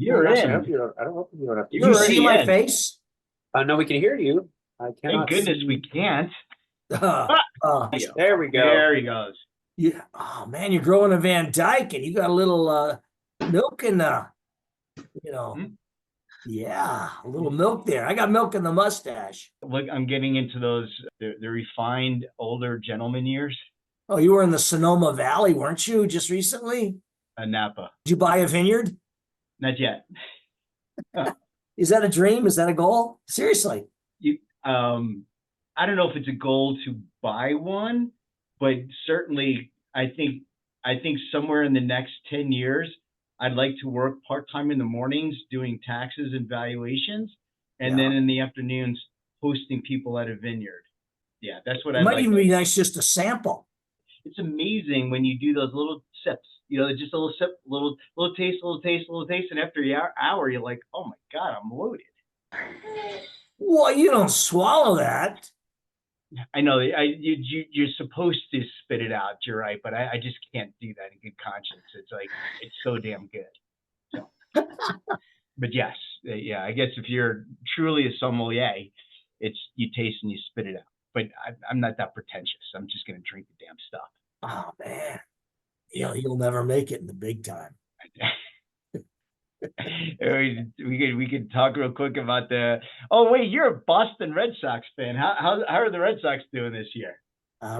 You're gosh, in. I don't hope you don't have to. Do you see already my in. face? No, we can hear you. I Thank cannot goodness see. we can't. Uh, uh, There we go. There he goes. oh man, you're growing a Van Dyke and you got a little milk in the, you know, Hmm? yeah, a little milk there. I got milk in the mustache. Look, I'm getting into those the refined older gentleman years. Oh, you were in the Sonoma Valley, weren't you, just recently? Napa. Did you buy a vineyard? Not yet. Is that a dream? Is that a goal? Seriously? You, I don't know if it's a goal to buy one, but certainly I think somewhere in the next 10 years, I'd like to work part-time in the mornings doing taxes and valuations, and Yeah. then in the afternoons hosting people at a vineyard. Yeah, that's what It I'd might like. even be nice just to sample. It's amazing when you do those little sips, just a little sip, little taste, little taste, little taste, and after an hour, you're like, oh my God, I'm loaded. Well, you don't swallow that. I know you're supposed to spit it out. You're right, but I just can't do that in good conscience. It's like it's so damn good. So, but yes, yeah. I guess if you're truly a sommelier, it's you taste and you spit it out. But I'm not that pretentious. I'm just gonna drink the damn stuff. Oh man, you'll never make it in the big time. we could talk real quick about the. Oh wait, you're a Boston Red Sox fan. How are the Red Sox doing this year?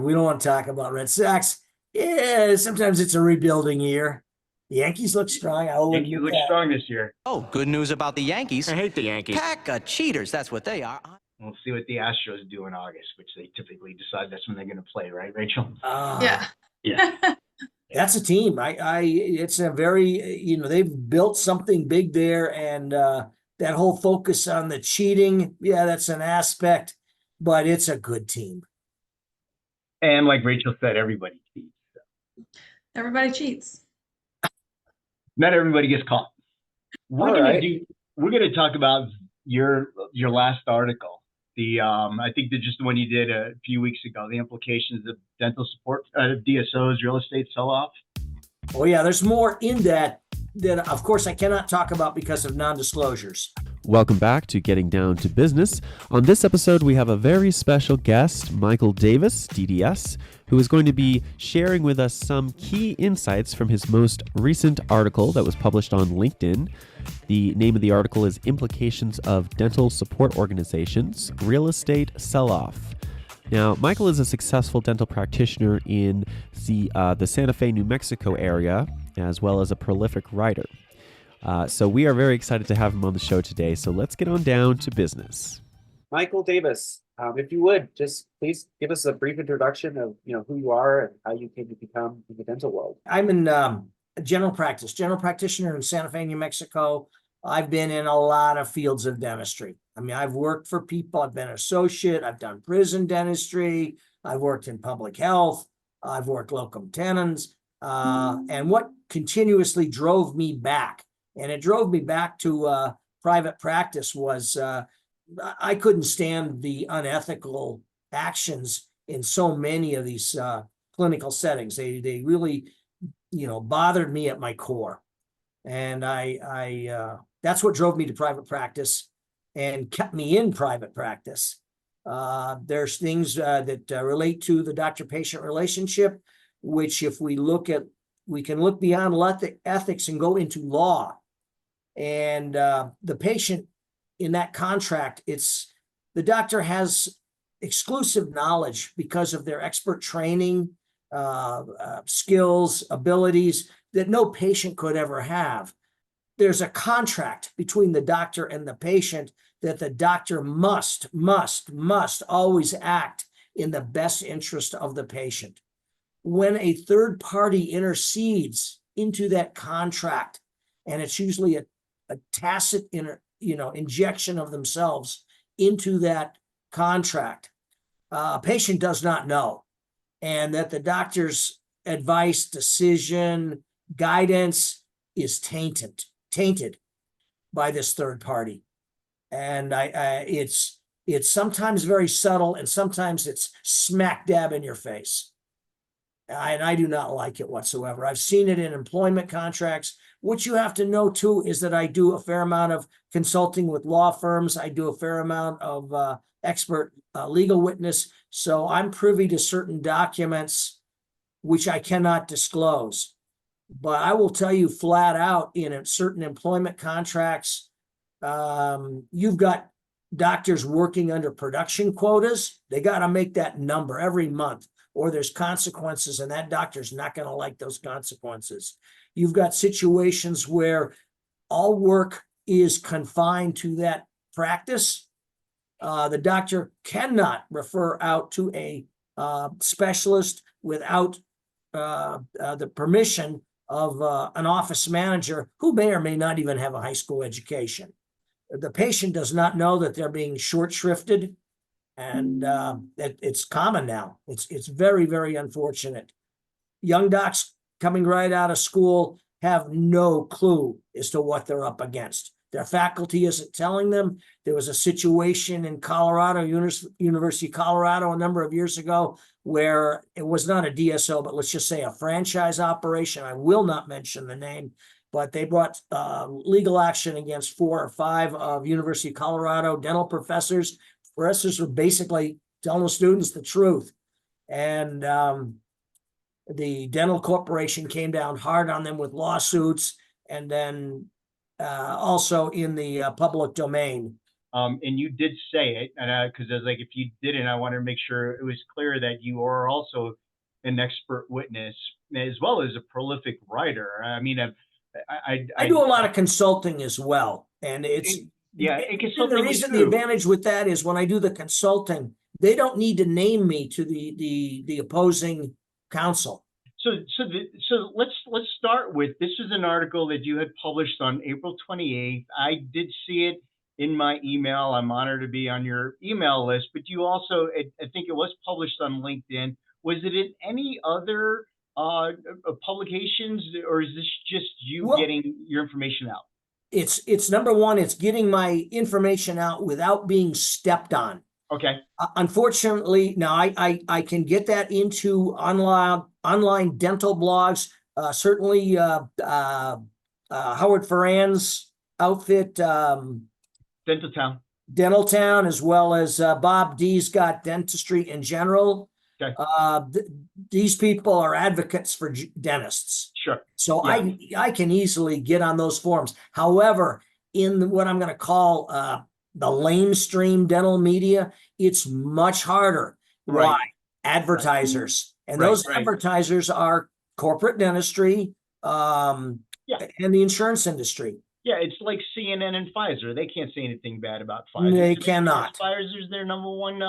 We don't want to talk about Red Sox. Yeah, sometimes it's a rebuilding year. The Yankees look strong. Yankees look strong this year. Oh, good news about the Yankees. I hate the Yankees. Pack of cheaters, that's what they are. We'll see what the Astros do in August, which they typically decide that's when they're going to play, right, Rachel? Yeah. Yeah. That's a team. It's a very, they've built something big there, and that whole focus on the cheating, yeah, that's an aspect, but it's a good team. And like Rachel said, everybody cheats. So. Everybody cheats. Not everybody gets caught. We're gonna talk about your last article. I think just the one you did a few weeks ago, the implications of dental support, DSOs, real estate sell-off. Oh yeah, there's more in that of course I cannot talk about because of non-disclosures. Welcome back to Getting Down to Business. On this episode, we have a very special guest, Michael Davis, DDS, who is going to be sharing with us some key insights from his most recent article that was published on LinkedIn. The name of the article is Implications of Dental Support Organizations, Real Estate Sell-Off. Now, Michael is a successful dental practitioner in the Santa Fe, New Mexico area, as well as a prolific writer. So we are very excited to have him on the show today. So let's get on down to business. Michael Davis, if you would, just please give us a brief introduction of who you are and how you came to become in the dental world. I'm in general practitioner in Santa Fe, New Mexico. I've been in a lot of fields of dentistry. I mean, I've worked for people. I've been an associate. I've done prison dentistry. I've worked in public health. I've worked locum tenens. And what continuously drove me back, and it drove me back to private practice, was I couldn't stand the unethical actions in so many of these clinical settings. They really, bothered me at my core. And I that's what drove me to private practice and kept me in private practice. There's things that relate to the doctor-patient relationship, which if we can look beyond ethics and go into law. And the patient in that contract, the doctor has exclusive knowledge because of their expert training, skills, abilities that no patient could ever have. There's a contract between the doctor and the patient that the doctor must always act in the best interest of the patient. When a third party intercedes into that contract, and it's usually a tacit injection of themselves into that contract, a patient does not know, and that the doctor's advice, decision, guidance is tainted by this third party. And it's sometimes very subtle, and sometimes it's smack dab in your face. And I do not like it whatsoever. I've seen it in employment contracts what you have to know too is that I do a fair amount of consulting with law firms. I do a fair amount of expert legal witness. So I'm privy to certain documents which I cannot disclose. But I will tell you flat out, in certain employment contracts, you've got doctors working under production quotas. They got to make that number every month, or there's consequences, and that doctor's not going to like those consequences. You've got situations where all work is confined to that practice. The doctor cannot refer out to a specialist without the permission of an office manager who may or may not even have a high school education. The patient does not know that they're being short shrifted, and it's common now. It's very, very unfortunate. Young docs coming right out of school have no clue as to what they're up against. Their faculty isn't telling them. There was a situation in Colorado, University of Colorado, a number of years ago, where it was not a DSO, but let's just say a franchise operation. I will not mention the name, but they brought legal action against 4 or 5 of University of Colorado dental professors. Professors were basically telling the students the truth. And the dental corporation came down hard on them with lawsuits, and then also in the public domain. And you did say it, and because I was like, if you didn't, I wanted to make sure it was clear that you are also an expert witness as well as a prolific writer. I mean, I do a lot of consulting as well, and it's the advantage with that is when I do the consulting, they don't need to name me to the opposing counsel. So let's start with, this is an article that you had published on April 28th. I did see it in my email. I'm honored to be on your email list, but you also, I think it was published on LinkedIn. Was it in any other publications, or is this just you getting your information out? It's number one, it's getting my information out without being stepped on. Okay. Unfortunately, now I can get that into online dental blogs. Certainly, Howard Ferran's outfit, Dental Town, as well as Bob D's got Dentistry in General. Okay. These people are advocates for dentists. Sure. So yeah. I can easily get on those forums. However, in what I'm going to call the lamestream dental media, it's much harder. Right. Why? Advertisers. Right. And those advertisers are corporate dentistry and the insurance industry. Yeah, it's like CNN and Pfizer. They can't say anything bad about Pfizer. They cannot. Pfizer's their number one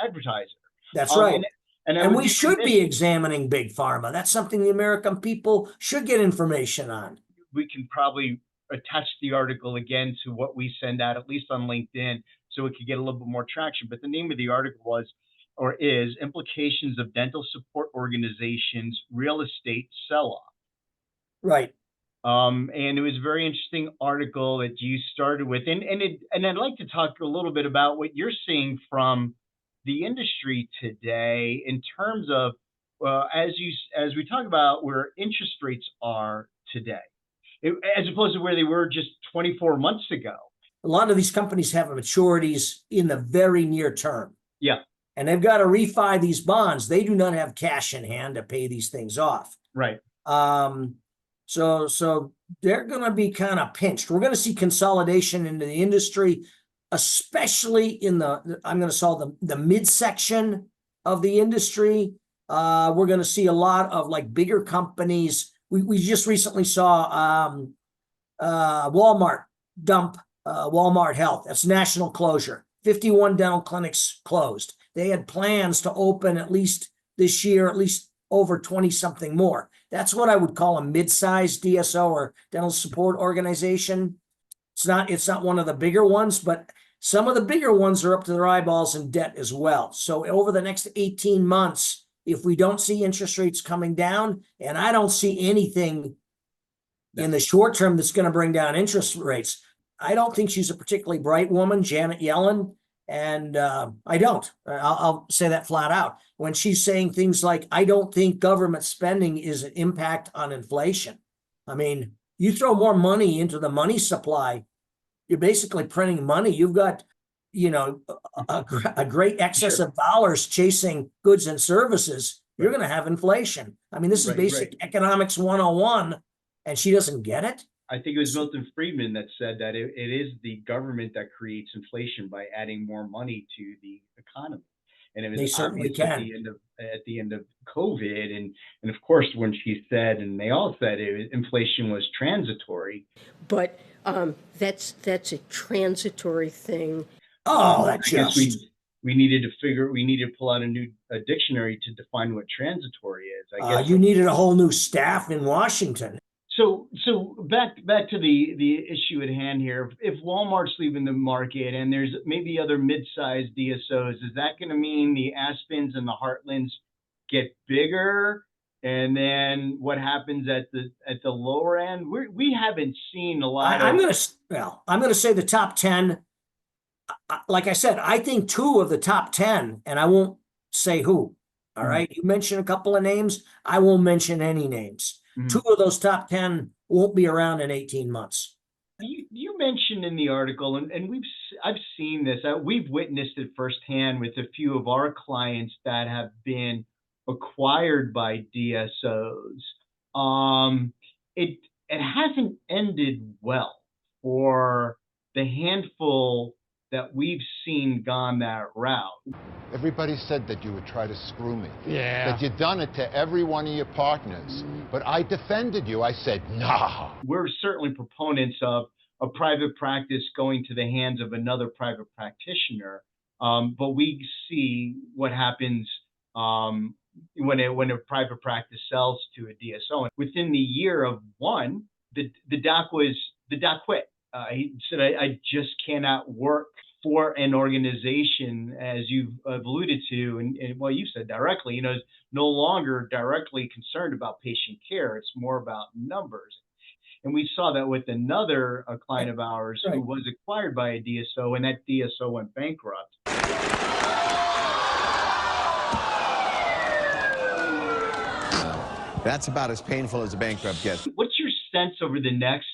advertiser. That's right. And we should be examining big pharma. That's something the American people should get information on. We can probably attach the article again to what we send out, at least on LinkedIn, so it could get a little bit more traction. But the name of the article is Implications of Dental Support Organizations Real Estate Sell-Off. Right. And it was a very interesting article that you started with. And I'd like to talk a little bit about what you're seeing from the industry today in terms of, as we talk about where interest rates are today, as opposed to where they were just 24 months ago. A lot of these companies have maturities in the very near term. Yeah. And they've got to refi these bonds. They do not have cash in hand to pay these things off. Right. So they're going to be kind of pinched. We're going to see consolidation into the industry, especially in I'm going to call the midsection of the industry. We're going to see a lot of like bigger companies. We just recently saw Walmart dump Walmart Health. That's national closure. 51 dental clinics closed. They had plans to open at least this year, at least over 20 something more. That's what I would call a mid-sized DSO or dental support organization. It's not one of the bigger ones, but some of the bigger ones are up to their eyeballs in debt as well. So over the next 18 months, if we don't see interest rates coming down, and I don't see anything in the short term that's going to bring down interest rates, I don't think she's a particularly bright woman, Janet Yellen. And I don't. I'll say that flat out. When she's saying things like, I don't think government spending is an impact on inflation. I mean, you throw more money into the money supply, you're basically printing money. You've got, a great excess Sure. of dollars chasing goods and services. You're Right. going to have inflation. I mean, this is Right, basic right. economics 101, and she doesn't get it. I think it was Milton Friedman that said that it is the government that creates inflation by adding more money to the economy. And it They was certainly obvious at the end of COVID, and of course when she said, and they all said inflation was transitory. But that's a transitory thing. Oh, that I guess just. we needed to pull out a dictionary to define what transitory is. I guess You needed a whole new staff in Washington. So back to the issue at hand here. If Walmart's leaving the market and there's maybe other mid-sized DSOs, is that going to mean the Aspens and the Heartlands get bigger? And then what happens at the lower end? We haven't seen a lot. I'm going to say the top 10. Like I said, I think 2 of the top 10, and I won't say who. All right. You mentioned a couple of names. I won't mention any names. 2 of those top 10 won't be around in 18 months. You mentioned in the article, and I've seen this. We've witnessed it firsthand with a few of our clients that have been acquired by DSOs. It hasn't ended well for the handful that we've seen gone that route. Everybody said that you would try to screw me. Yeah. That you'd done it to every one of your partners. But I defended you. I said, nah. We're certainly proponents of a private practice going to the hands of another private practitioner. But we see what happens when a private practice sells to a DSO. And within the year of one, the doc quit. He said, I just cannot work for an organization, as you've alluded to, and well, you said directly, is no longer directly concerned about patient care. It's more about numbers. And we saw that with another client of ours who was acquired by a DSO, and that DSO went bankrupt. That's about as painful as a bankrupt gets. What's your sense over the next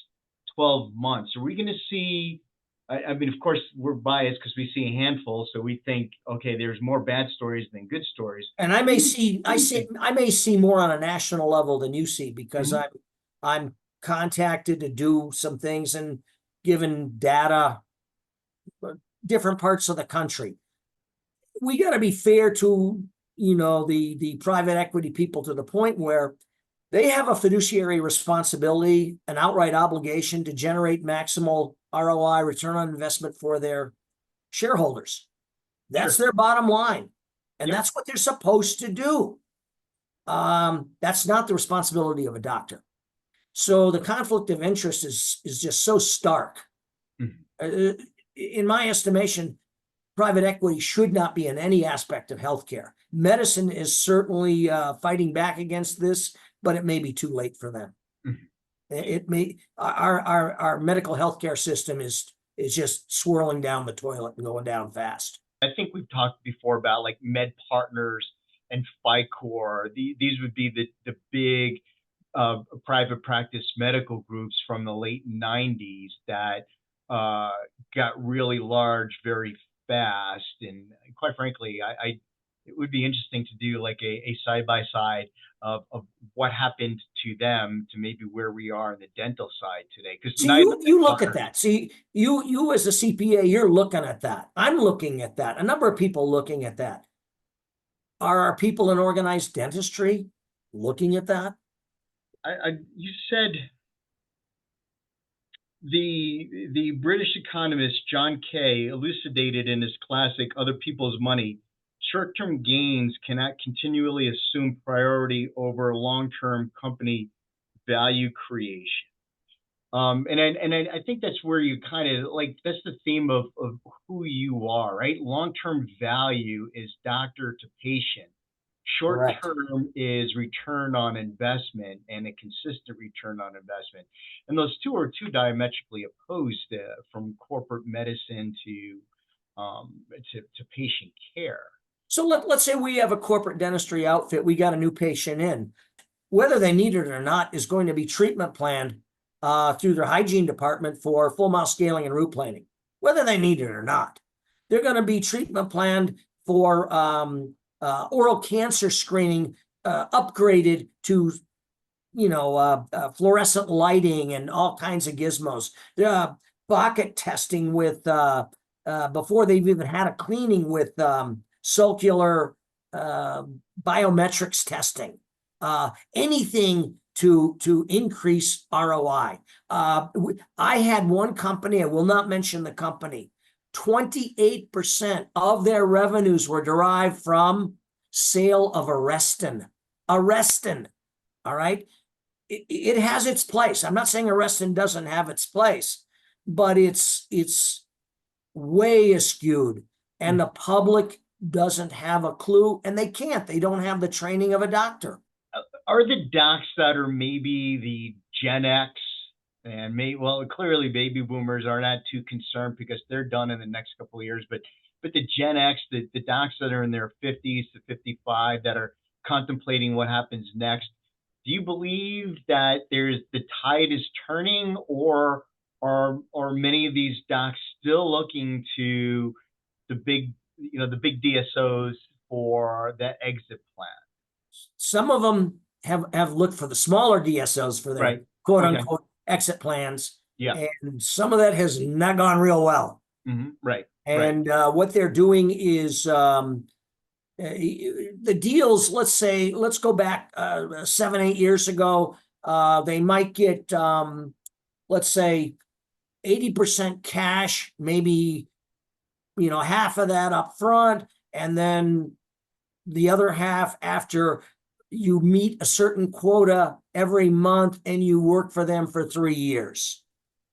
12 months? Are we going to see, I mean, of course, we're biased because we see a handful, so we think, okay, there's more bad stories than good stories. And I may see more on a national level than you see, because I'm contacted to do some things and given data, different parts of the country. We got to be fair to, the private equity people, to the point where they have a fiduciary responsibility, an outright obligation to generate maximal ROI, return on investment, for their shareholders. That's their bottom line. And that's what they're supposed to do. That's not the responsibility of a doctor. So the conflict of interest is just so stark. In my estimation, private equity should not be in any aspect of healthcare. Medicine is certainly fighting back against this, but it may be too late for them. It may, our medical healthcare system is just swirling down the toilet and going down fast. I think we've talked before about like Med Partners and FICOR. These would be the big private practice medical groups from the late 90s that got really large very fast. And quite frankly, it would be interesting to do like a side-by-side of what happened to them to maybe where we are in the dental side today. Because you look at that. See, you as a CPA, you're looking at that. I'm looking at that. A number of people looking at that. Are our people in organized dentistry looking at that? You said the British economist John Kay elucidated in his classic Other People's Money, short-term gains cannot continually assume priority over long-term company value creation. And I think that's where you kind of like, that's the theme of who you are, right? Long-term value is doctor to patient. Short-term is return on investment and a consistent return on investment. And those two are diametrically opposed from corporate medicine to patient care. So let's say we have a corporate dentistry outfit. We got a new patient in. whether they need it or not, is going to be treatment planned through their hygiene department for full mouth scaling and root planing, whether they need it or not. They're going to be treatment planned for oral cancer screening, upgraded to, fluorescent lighting and all kinds of gizmos. Bucket testing with, before they've even had a cleaning with circular biometrics testing. Anything to increase ROI. I had one company, I will not mention the company, 28% of their revenues were derived from sale of Arrestin. Arrestin, all right? It has its place. I'm not saying Arrestin doesn't have its place, but it's way skewed, and the public doesn't have a clue, and they can't. They don't have the training of a doctor. Are the docs that are maybe the Gen X and clearly baby boomers are not too concerned because they're done in the next couple of years, but the Gen X, the docs that are in their 50s to 55 that are contemplating what happens next, do you believe that the tide is turning, or are many of these docs still looking to the big DSOs for the exit plan? Some of them have looked for the smaller DSOs for their quote unquote exit plans. Yeah. And some of that has not gone real well. Mm-hmm. Right. And what they're doing is the deals, let's go back 7-8 years ago. They might get, let's say 80% cash, maybe, half of that up front, and then the other half after you meet a certain quota every month and you work for them for 3 years.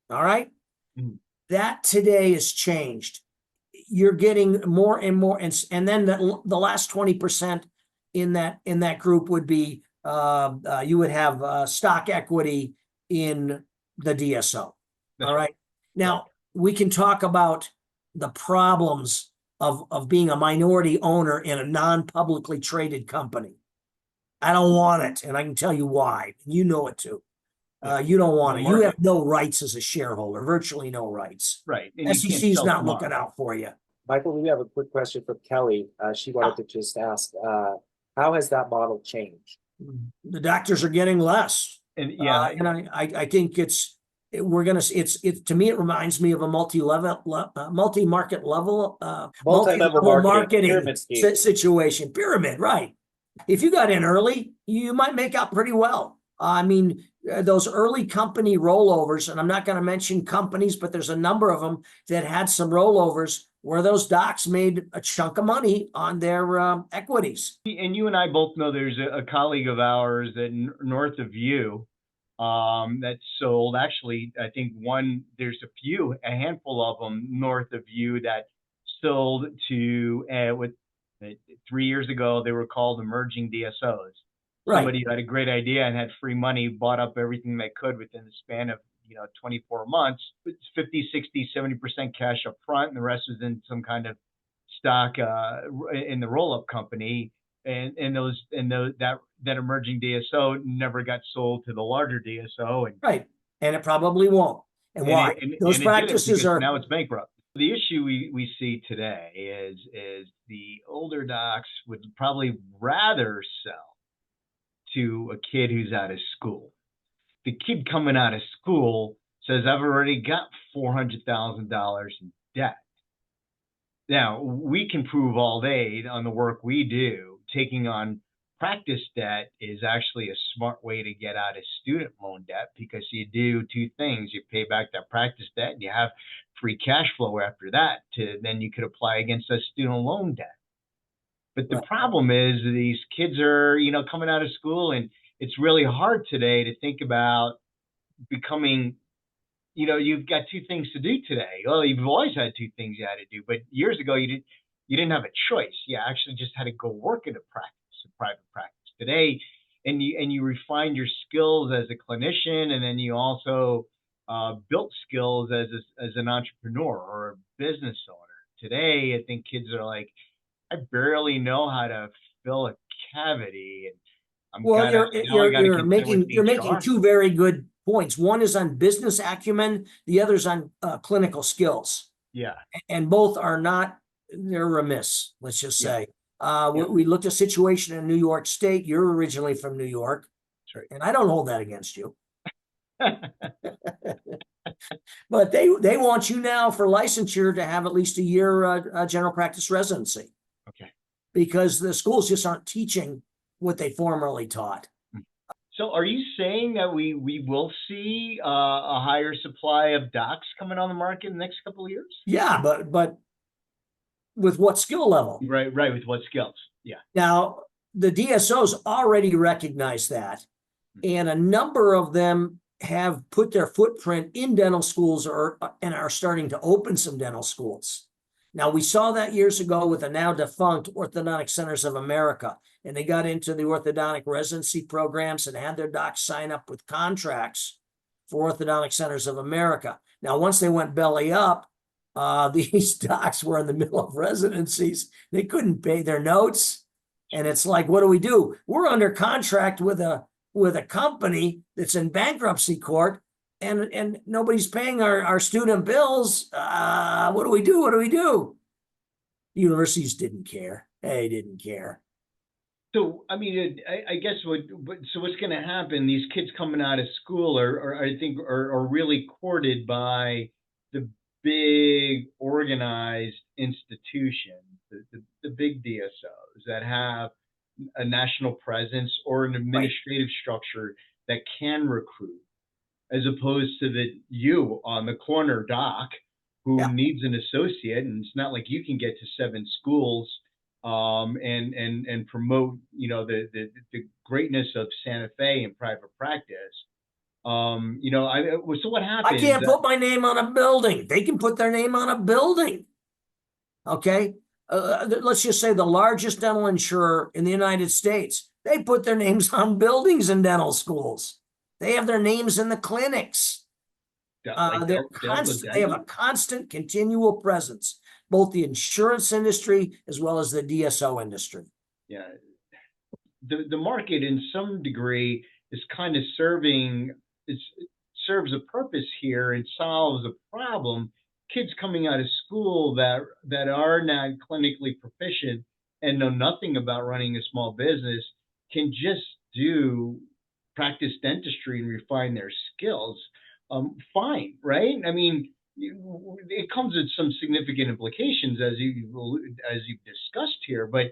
All right. Mm-hmm. That today has changed. You're getting more and more. And then the last 20% in that group would be, you would have stock equity in the DSO. All right. Now we can talk about the problems of being a minority owner in a non-publicly traded company. I don't want it, and I can tell you why. You know it too. You don't want it. You have no rights as a shareholder, virtually no rights. Right. SEC's not looking out for you. Michael, we have a quick question from Kelly. She wanted to just ask, how has that model changed? The doctors are getting less. And and I think to me, it reminds me of a multi-market level marketing situation. Pyramid, right. If you got in early, you might make out pretty well. I mean, those early company rollovers, and I'm not going to mention companies, but there's a number of them that had some rollovers where those docs made a chunk of money on their equities. And you and I both know there's a colleague of ours that north of you that sold, actually, I think there's a handful of them north of you that sold to, 3 years ago, they were called emerging DSOs. Right. Somebody who had a great idea and had free money, bought up everything they could within the span of 24 months. It's 50, 60, 70% cash up front, and the rest is in some kind of stock in the roll-up company. And that emerging DSO never got sold to the larger DSO. And it probably won't. And why? Those practices are now it's bankrupt. The issue we see today is the older docs would probably rather sell to a kid who's out of school. The kid coming out of school says, I've already got $400,000 in debt. Now, we can prove all day on the work we do, taking on practice debt is actually a smart way to get out of student loan debt, because you do two things. You pay back that practice debt and you have free cash flow after that then you could apply against that student loan debt. But the problem is these kids are, coming out of school, and it's really hard today to think about becoming, you've got two things to do today. Well, you've always had two things you had to do, but years ago you didn't have a choice. You actually just had to go work in a private practice. Today, and you refine your skills as a clinician, and then you also built skills as an entrepreneur or a business owner. Today, I think kids are like, I barely know how to fill a cavity, Well, now I gotta consider what you're making HR. two very good points. One is on business acumen, the other's on clinical skills. Yeah, And both are not, they're remiss, let's just Yeah. say. We looked at a situation in New York State. You're originally from New York. that's right. And I don't hold that against you. But they want you now for licensure to have at least a year general practice residency. Okay. Because the schools just aren't teaching what they formerly taught. So are you saying that we will see a higher supply of docs coming on the market in the next couple of years? Yeah, but with what skill level? Right, with what skills? Yeah. Now, the DSOs already recognize that, and a number of them have put their footprint in dental schools and are starting to open some dental schools. Now, we saw that years ago with the now defunct Orthodontic Centers of America, and they got into the orthodontic residency programs and had their docs sign up with contracts for Orthodontic Centers of America. Now, once they went belly up, these docs were in the middle of residencies. They couldn't pay their notes. And it's like, what do? We're under contract with a company that's in bankruptcy court, and nobody's paying our student bills. What do we do? The universities didn't care. They didn't care. So, I mean, I guess what's going to happen, these kids coming out of school are really courted by the big organized institutions, the big DSOs that have a national presence or an administrative structure that can recruit, as opposed to you on the corner doc who needs an associate, and it's not like you can get to 7 schools and promote, the greatness of Santa Fe in private practice. So what happens? I can't put my name on a building. They can put their name on a building. Okay. Let's just say the largest dental insurer in the United States, they put their names on buildings in dental schools. They have their names in the clinics. They have a constant, continual presence, both the insurance industry as well as the DSO industry. Yeah. The market in some degree is kind of serves a purpose here and solves a problem. Kids coming out of school that are not clinically proficient and know nothing about running a small business can just do practice dentistry and refine their skills. Fine, right? I mean, it comes with some significant implications as you've discussed here. But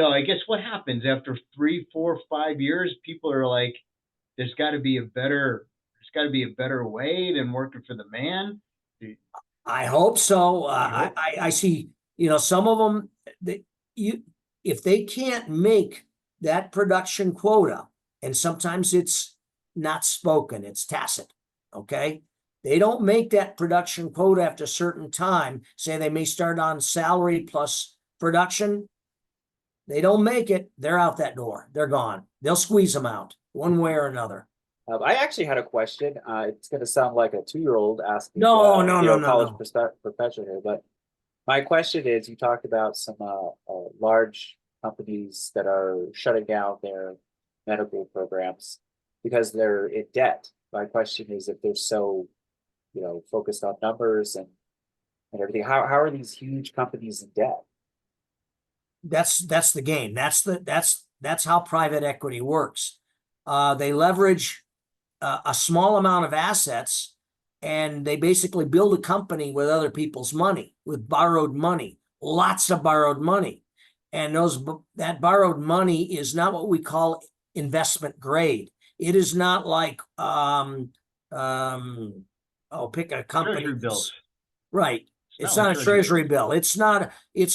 I guess what happens after 3, 4, 5 years, people are like, there's got to be a better way than working for the man. I hope so. I see, some of them, if they can't make that production quota, and sometimes it's not spoken, it's tacit, okay? They don't make that production quota after a certain time. Say they may start on salary plus production. They don't make it, they're out that door. They're gone. They'll squeeze them out one way or another. I actually had a question. It's going to sound like a 2-year-old asking college professor here, but my question is: you talked about some large companies that are shutting down their medical programs because they're in debt. My question is, if they're so, focused on numbers and everything, how are these huge companies in debt? That's the game. That's how private equity works. They leverage a small amount of assets, and they basically build a company with other people's money, with borrowed money, lots of borrowed money. And that borrowed money is not what we call investment grade. It is not like pick a company. Treasury bills. Right. It's not a treasury bill. It's not a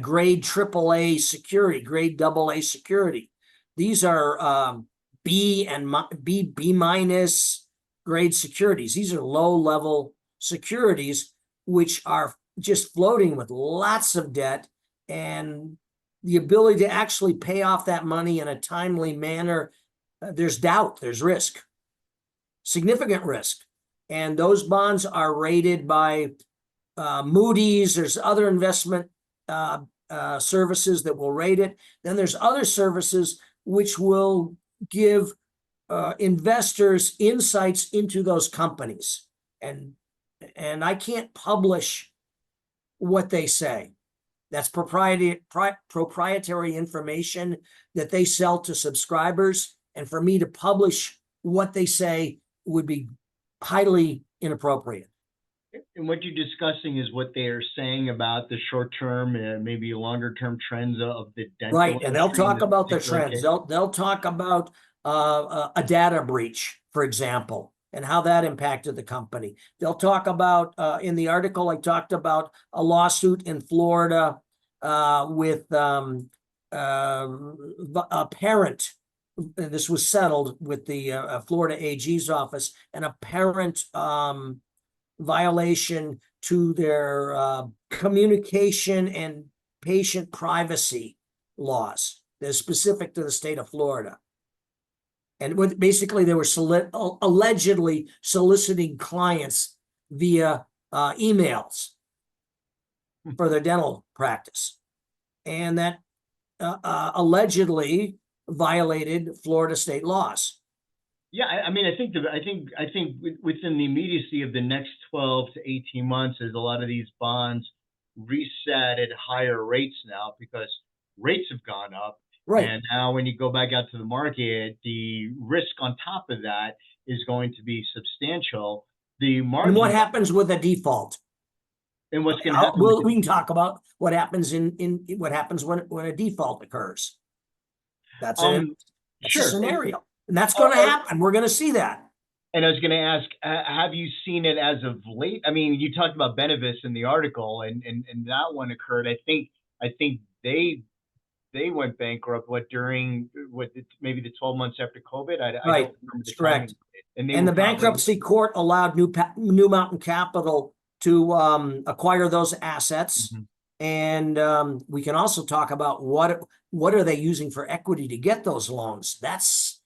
grade AAA security, grade AA security. These are B minus grade securities. These are low level securities, which are just floating with lots of debt, and the ability to actually pay off that money in a timely manner. There's doubt, there's risk, significant risk. And those bonds are rated by Moody's. There's other investment services that will rate it. Then there's other services which will give investors insights into those companies. And I can't publish what they say. That's proprietary information that they sell to subscribers. And for me to publish what they say would be highly inappropriate. And what you're discussing is what they are saying about the short-term and maybe longer-term trends of the dental Right, and they'll industry in talk this about the particular trends. case. They'll talk about a data breach, for example, and how that impacted the company. They'll talk about in the article I talked about a lawsuit in Florida with a parent. This was settled with the Florida AG's office, and a parent violation to their communication and patient privacy laws. They're specific to the state of Florida. And basically they were allegedly soliciting clients via emails for their dental practice. And that allegedly violated Florida state laws. Yeah, I mean, I think within the immediacy of the next 12 to 18 months, as a lot of these bonds reset at higher rates now because rates have gone up. Right. And now when you go back out to the market, the risk on top of that is going to be substantial. The margin. And what happens with a default? And what's going to happen? We can talk about what happens what happens when a default occurs. That's a scenario. And that's going to happen. We're going to see that. And I was going to ask, have you seen it as of late? I mean, you talked about Benevis in the article, and that one occurred. I think they went bankrupt maybe the 12 months after COVID. I don't remember the correct. And the bankruptcy court allowed New Mountain Capital to acquire those assets. Mm-hmm. And we can also talk about what are they using for equity to get those loans. That's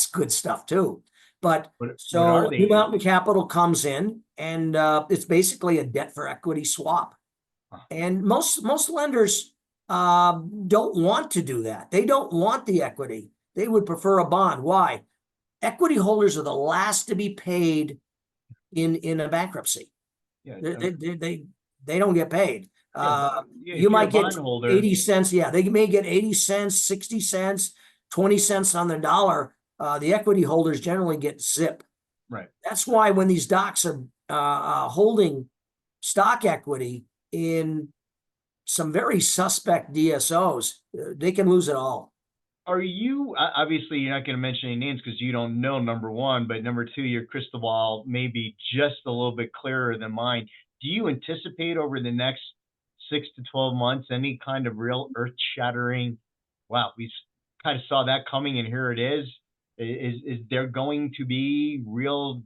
good stuff too. But so New Mountain Capital comes in, and it's basically a debt for equity swap. And most lenders don't want to do that. They don't want the equity. They would prefer a bond. Why? Equity holders are the last to be paid in a bankruptcy. Yeah, they don't get paid. You might get 80 cents. Yeah, they may get 80 cents, 60 cents, 20 cents on the dollar. The equity holders generally get zip. Right. That's why when these docs are holding stock equity in some very suspect DSOs, they can lose it all. Are you, obviously you're not going to mention any names because you don't know, number one, but number two, your crystal ball may be just a little bit clearer than mine. Do you anticipate over the next 6 to 12 months any kind of real earth-shattering, wow, we kind of saw that coming and here it is? Is there going to be real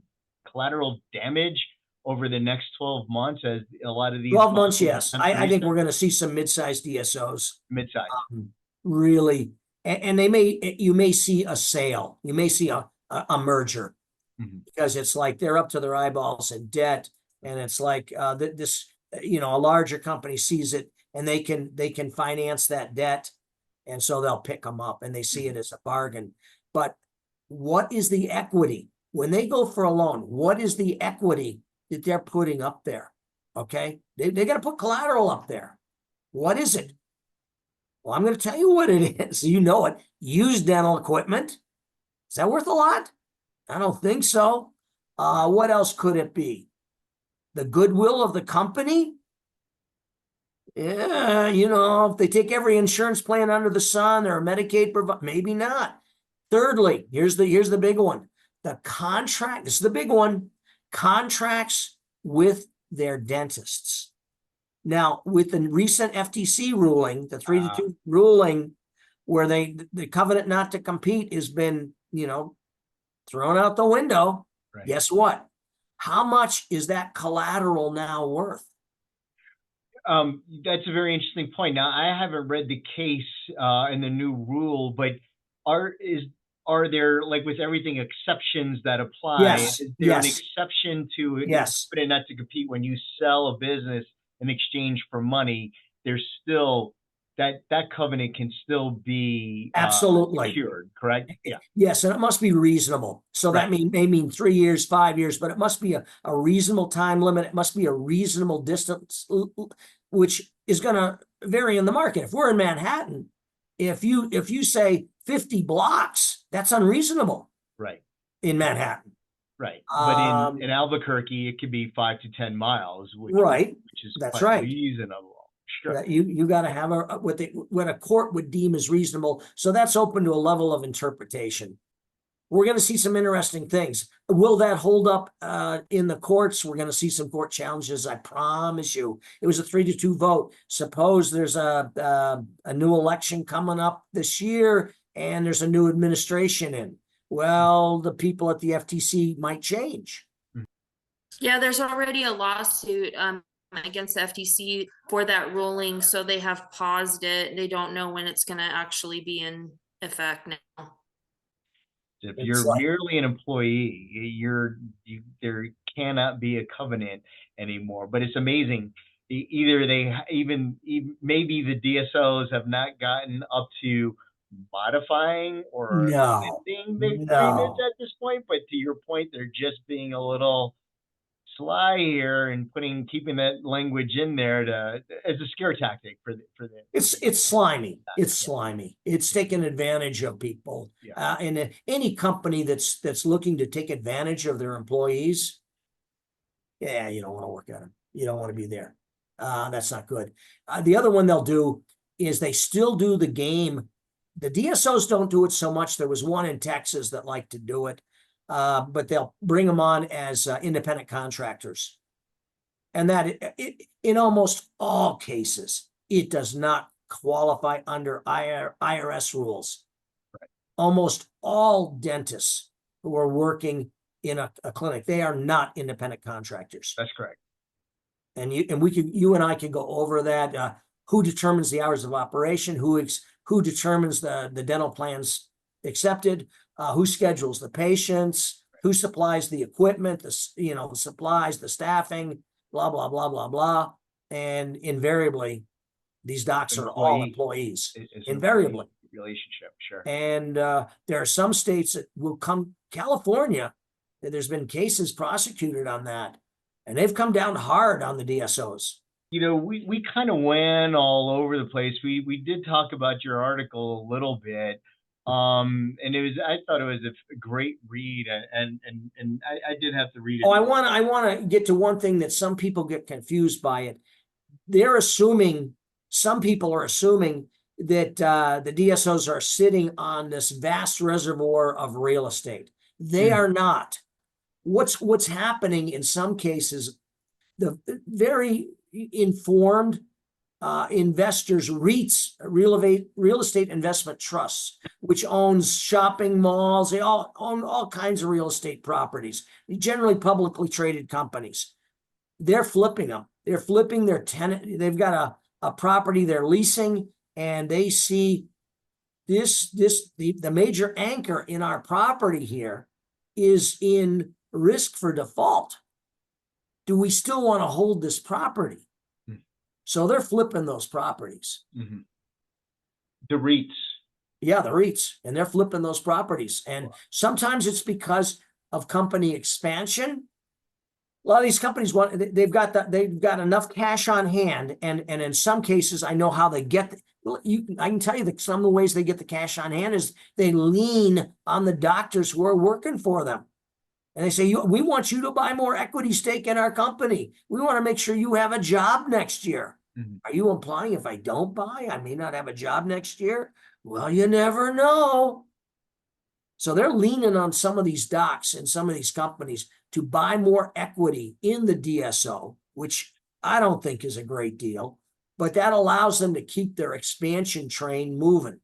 collateral damage over the next 12 months as a lot of these 12 months? Yes. I think we're going to see some mid-sized DSOs. Mid-size. Really. And you may see a sale. You may see a merger. Mm-hmm. Because it's like they're up to their eyeballs in debt. And it's like this, a larger company sees it and they can finance that debt. And so they'll pick them up and they see it as a bargain. But what is the equity? When they go for a loan, what is the equity that they're putting up there? Okay. They got to put collateral up there. What is it? Well, I'm going to tell you what it is. You know it. Used dental equipment. Is that worth a lot? I don't think so. What else could it be? The goodwill of the company? Yeah, if they take every insurance plan under the sun or a Medicaid provider, maybe not. Thirdly, here's the big one. The contract, this is the big one, contracts with their dentists. Now, with the recent FTC ruling, the 3-2 ruling, where the covenant not to compete has been, thrown out the window. Right. Guess what? How much is that collateral now worth? That's a very interesting point. Now, I haven't read the case in the new rule, but are there, like with everything, exceptions that apply? Yes. Is there an exception to covenant not to compete when you sell a business in exchange for money? There's still that covenant can still be Absolutely. secured, correct? Yeah. Yes, and it must be reasonable. So that may mean 3 years, 5 years, but it must be a reasonable time limit. It must be a reasonable distance, which is going to vary in the market. If we're in Manhattan, if you say 50 blocks, that's unreasonable. Right. In Manhattan. Right. But in Albuquerque, it could be 5 to 10 miles, which is That's quite right. reasonable. Sure. You got to have what a court would deem as reasonable. So that's open to a level of interpretation. We're going to see some interesting things. Will that hold up in the courts? We're going to see some court challenges. I promise you. It was a 3-2 vote. Suppose there's a new election coming up this year, and there's a new administration in. Well, the people at the FTC might change. Yeah, there's already a lawsuit against the FTC for that ruling, so they have paused it. They don't know when it's going to actually be in effect now. If you're merely an employee, there cannot be a covenant anymore. But it's amazing. Either maybe the DSOs have not gotten up to modifying or amending the agreement at this point. But to your point, they're just being a little sly here and keeping that language in there as a scare tactic for the. It's slimy. It's slimy. It's taking advantage of people. Yeah. And any company that's looking to take advantage of their employees, you don't want to work at them. You don't want to be there. That's not good. The other one they'll do is they still do the game. The DSOs don't do it so much. There was one in Texas that liked to do it, but they'll bring them on as independent contractors. And that in almost all cases, it does not qualify under IRS rules. Right. Almost all dentists who are working in a clinic, they are not independent contractors. That's correct. And you and I can go over that. Who determines the hours of operation? Who determines the dental plans accepted? Who schedules the patients? Who supplies the equipment? The supplies, the staffing, blah blah blah blah blah. And invariably, these docs are all employees. Invariably, relationship, sure. And there are some states that will come. California, there's been cases prosecuted on that, and they've come down hard on the DSOs. We kind of went all over the place. We did talk about your article a little bit, and I thought it was a great read, and I did have to read it. Oh, I want to get to one thing that some people get confused by it. Some people are assuming that the DSOs are sitting on this vast reservoir of real estate. They are not. What's happening in some cases, the very informed investors, REITs, real estate investment trusts, which owns shopping malls, they all own all kinds of real estate properties, generally publicly traded companies. They're flipping them. They're flipping their tenant. They've got a property they're leasing, and they see the major anchor in our property here is in risk for default. Do we still want to hold this property? So they're flipping those properties. Mm-hmm. The REITs. Yeah, the REITs, and they're flipping those properties. And sometimes it's because of company expansion. A lot of these companies they've got enough cash on hand, and in some cases, I know how they get. I can tell you that some of the ways they get the cash on hand is they lean on the doctors who are working for them. And they say, we want you to buy more equity stake in our company. We want to make sure you have a job next year. Mm-hmm. Are you implying if I don't buy, I may not have a job next year? Well, you never know. So they're leaning on some of these docs and some of these companies to buy more equity in the DSO, which I don't think is a great deal, but that allows them to keep their expansion train moving.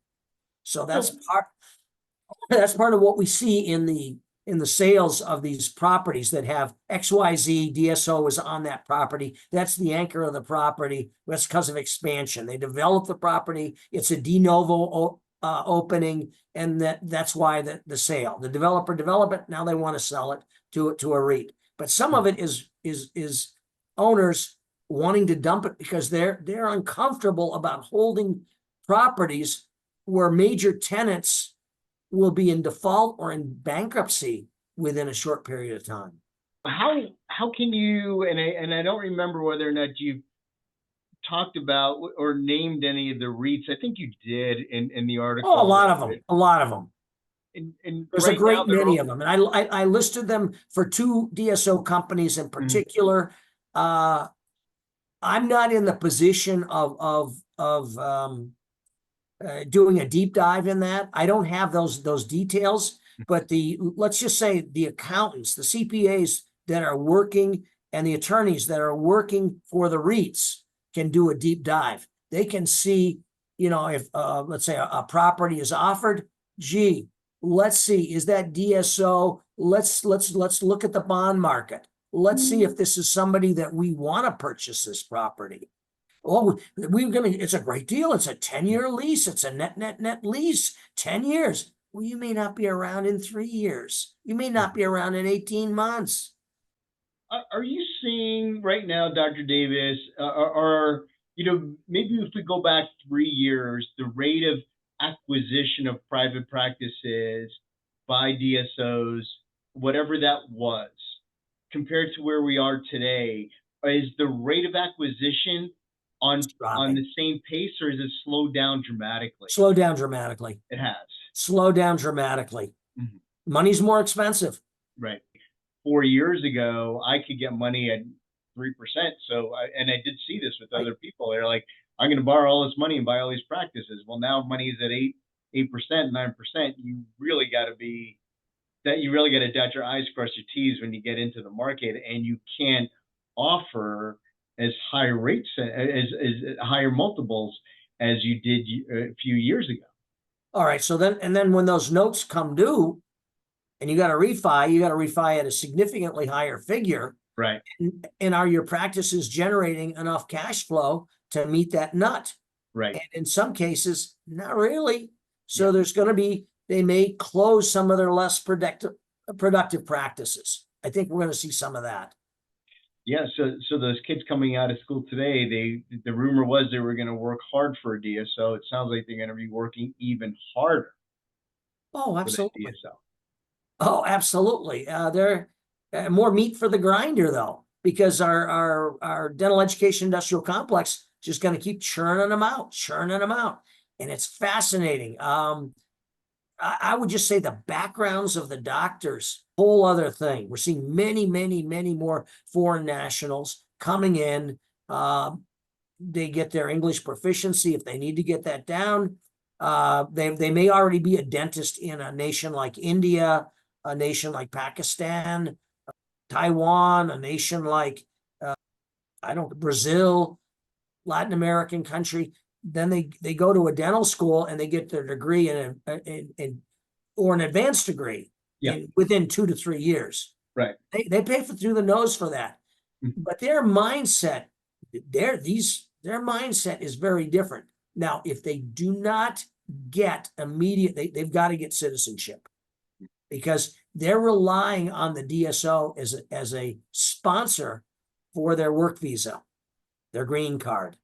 So that's part of what we see in the sales of these properties that have XYZ DSO is on that property. That's the anchor of the property. That's because of expansion. They develop the property. It's a de novo opening, and that's why the sale. The developer develop it. Now they want to sell it to a REIT. But some of it is owners wanting to dump it because they're uncomfortable about holding properties where major tenants will be in default or in bankruptcy within a short period of time. How can you, and I don't remember whether or not you talked about or named any of the REITs. I think you did in the article. Oh, a lot of them. A lot of them. And There's right a great now they're many all- of them, and I listed them for 2 DSO companies in particular. I'm not in the position of doing a deep dive in that. I don't have those details, but let's just say the accountants, the CPAs that are working, and the attorneys that are working for the REITs can do a deep dive. They can see, you know, if let's say a property is offered, gee, let's see, is that DSO? Let's look at the bond market. Let's see if this is somebody that we want to purchase this property. Oh, it's a great deal. It's a 10-year lease. It's a net lease, 10 years. Well, you may not be around in 3 years. You may not be around in 18 months. Are you seeing right now, Dr. Davis, you know, maybe if we go back 3 years, the rate of acquisition of private practices by DSOs, whatever that was, compared to where we are today, is the rate of acquisition on the same pace, or is it slowed down dramatically? Slowed down dramatically. It has. Slowed down dramatically. Money's more expensive. Right. 4 years ago, I could get money at 3%. So, and I did see this with other people. They're like, I'm going to borrow all this money and buy all these practices. Well, now money is at 8%, 9%. You really got to dot your I's, cross your T's when you get into the market, and you can't offer as high rates, as higher multiples as you did a few years ago. All right. So then when those notes come due and you got to refi at a significantly higher figure. Right. And are your practices generating enough cash flow to meet that nut? Right. And in some cases, not really. So they may close some of their less productive practices. I think we're going to see some of that. Yeah, so those kids coming out of school today, the rumor was they were going to work hard for a DSO. It sounds like they're going to be working even harder. Oh, absolutely. For the DSO. Oh, absolutely. They're more meat for the grinder, though, because our dental education industrial complex is just going to keep churning them out, and it's fascinating. I would just say the backgrounds of the doctors, whole other thing. We're seeing many, many, many more foreign nationals coming in. They get their English proficiency if they need to get that down. They may already be a dentist in a nation like India, a nation like Pakistan, Taiwan, a nation like Brazil, Latin American country. Then they go to a dental school and they get their degree or an advanced degree within 2 to 3 years. Right. They pay through the nose for that. But their mindset, their mindset is very different. Now, if they do not get immediate, they've got to get citizenship, because they're relying on the DSO as a sponsor for their work visa, their green card.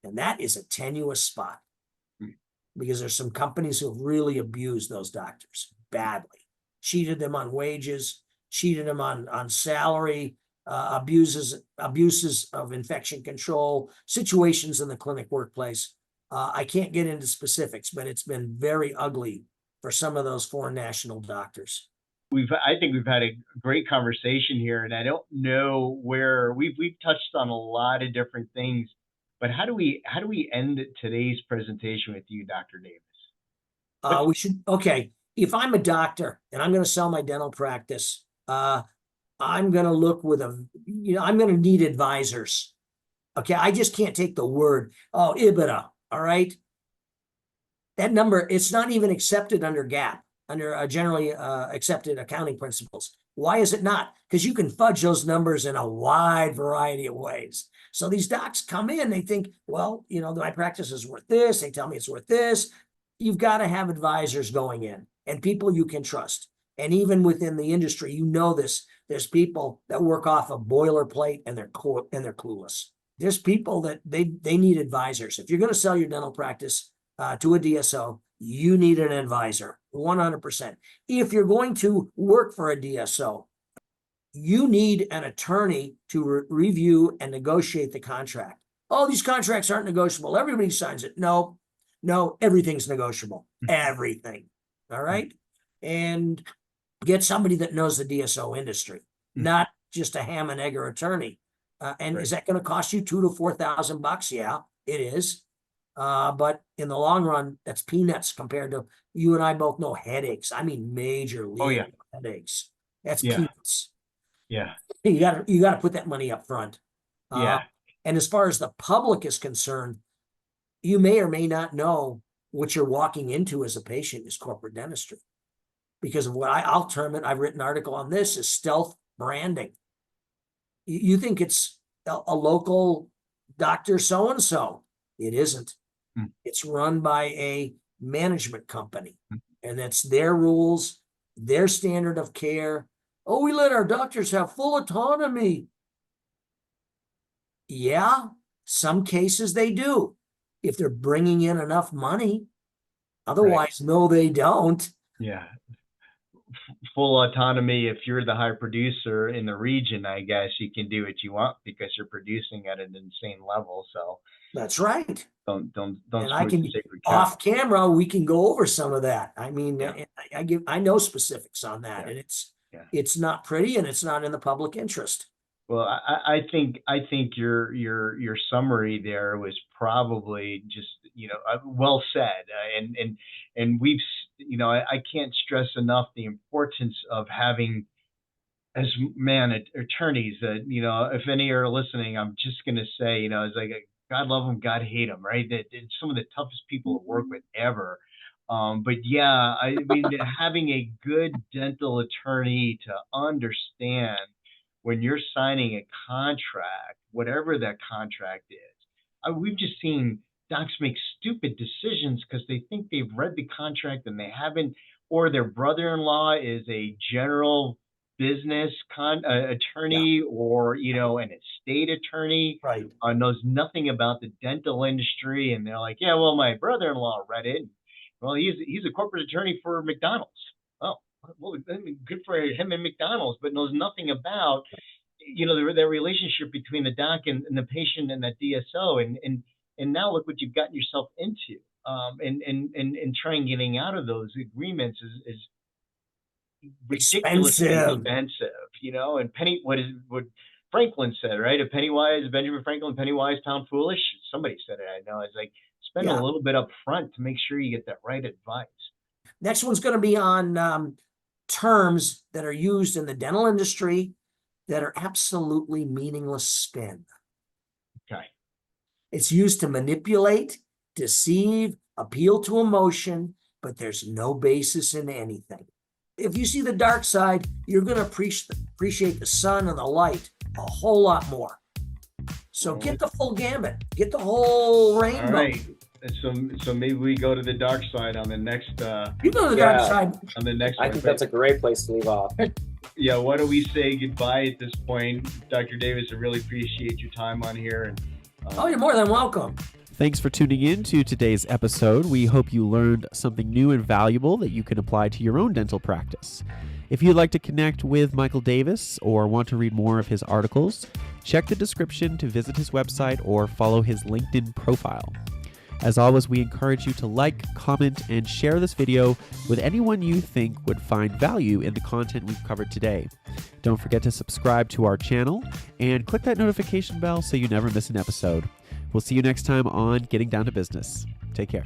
And that is a tenuous spot, because there's some companies who have really abused those doctors badly, cheated them on wages, cheated them on salary, abuses of infection control, situations in the clinic workplace. I can't get into specifics, but it's been very ugly for some of those foreign national doctors. I think we've had a great conversation here, and I don't know where we've touched on a lot of different things. But how do we end today's presentation with you, Dr. Davis? We should, okay. If I'm a doctor and I'm going to sell my dental practice, I'm going to look I'm going to need advisors. Okay. I just can't take the word, EBITDA. All right. That number, it's not even accepted under GAAP, under generally accepted accounting principles. Why is it not? Because you can fudge those numbers in a wide variety of ways. So these docs come in, they think, well, my practice is worth this. They tell me it's worth this. You've got to have advisors going in and people you can trust. And even within the industry, this, there's people that work off a boilerplate and they're clueless. there's people that they need advisors. If you're going to sell your dental practice to a DSO, you need an advisor, 100%. If you're going to work for a DSO, you need an attorney to review and negotiate the contract. Oh, these contracts aren't negotiable. Everybody signs it. No, everything's negotiable. Everything. All right. And get somebody that knows the DSO industry, not just a ham and egger attorney. And is that going to cost you $2,000 to $4,000? Yeah, it is. But in the long run, that's peanuts compared to, you and I both know, headaches. I mean, major league headaches. That's peanuts. Yeah. You gotta put that money up front. Yeah. And as far as the public is concerned, you may or may not know what you're walking into as a patient is corporate dentistry. Because of what I'll term it, I've written an article on this, is stealth branding. You think it's a local doctor so-and-so. It isn't. It's run by a management company. And that's their rules, their standard of care. Oh, we let our doctors have full autonomy. Yeah, some cases they do, if they're bringing in enough money. Otherwise, no, they don't. Yeah. Full autonomy. If you're the high producer in the region, I guess you can do what you want because you're producing at an insane level. So that's right. Don't. And I can, off camera, we can go over some of that. I mean, I know specifics on that, and it's not pretty, and it's not in the public interest. Well, I think your summary there was probably just, well said, and we've, I can't stress enough the importance of having, as attorneys, that, if any are listening, I'm just gonna say, it's like, God love them, God hate them, right? That it's some of the toughest people to work with ever. But yeah, I mean, having a good dental attorney to understand when you're signing a contract, whatever that contract is. We've just seen docs make stupid decisions because they think they've read the contract and they haven't, or their brother-in-law is a general business attorney, or an estate attorney, right? Knows nothing about the dental industry, and they're like, yeah, well, my brother-in-law read it. Well, he's a corporate attorney for McDonald's. Oh, well, good for him and McDonald's, but knows nothing about, their relationship between the doc and the patient and that DSO. And now look what you've gotten yourself into. And trying getting out of those agreements is ridiculously expensive, and what Franklin said, right? Benjamin Franklin, penny wise, pound foolish. Somebody said it, I know. It's like, spend a little bit up front to make sure you get that right advice. Next one's going to be on terms that are used in the dental industry that are absolutely meaningless spin. Okay. It's used to manipulate, deceive, appeal to emotion, but there's no basis in anything. If you see the dark side, you're going to appreciate the sun and the light a whole lot more. So get the full gambit, get the whole rainbow. All right. So maybe we go to the dark side on the next. You go to the dark side on the next. I think that's a great place to leave off. Yeah. Why don't we say goodbye at this point, Dr. Davis? I really appreciate your time on here. And you're more than welcome. Thanks for tuning in to today's episode. We hope you learned something new and valuable that you can apply to your own dental practice. If you'd like to connect with Michael Davis or want to read more of his articles, check the description to visit his website or follow his LinkedIn profile. As always, we encourage you to like, comment, and share this video with anyone you think would find value in the content we've covered today. Don't forget to subscribe to our channel and click that notification bell so you never miss an episode. We'll see you next time on Getting Down to Business. Take care.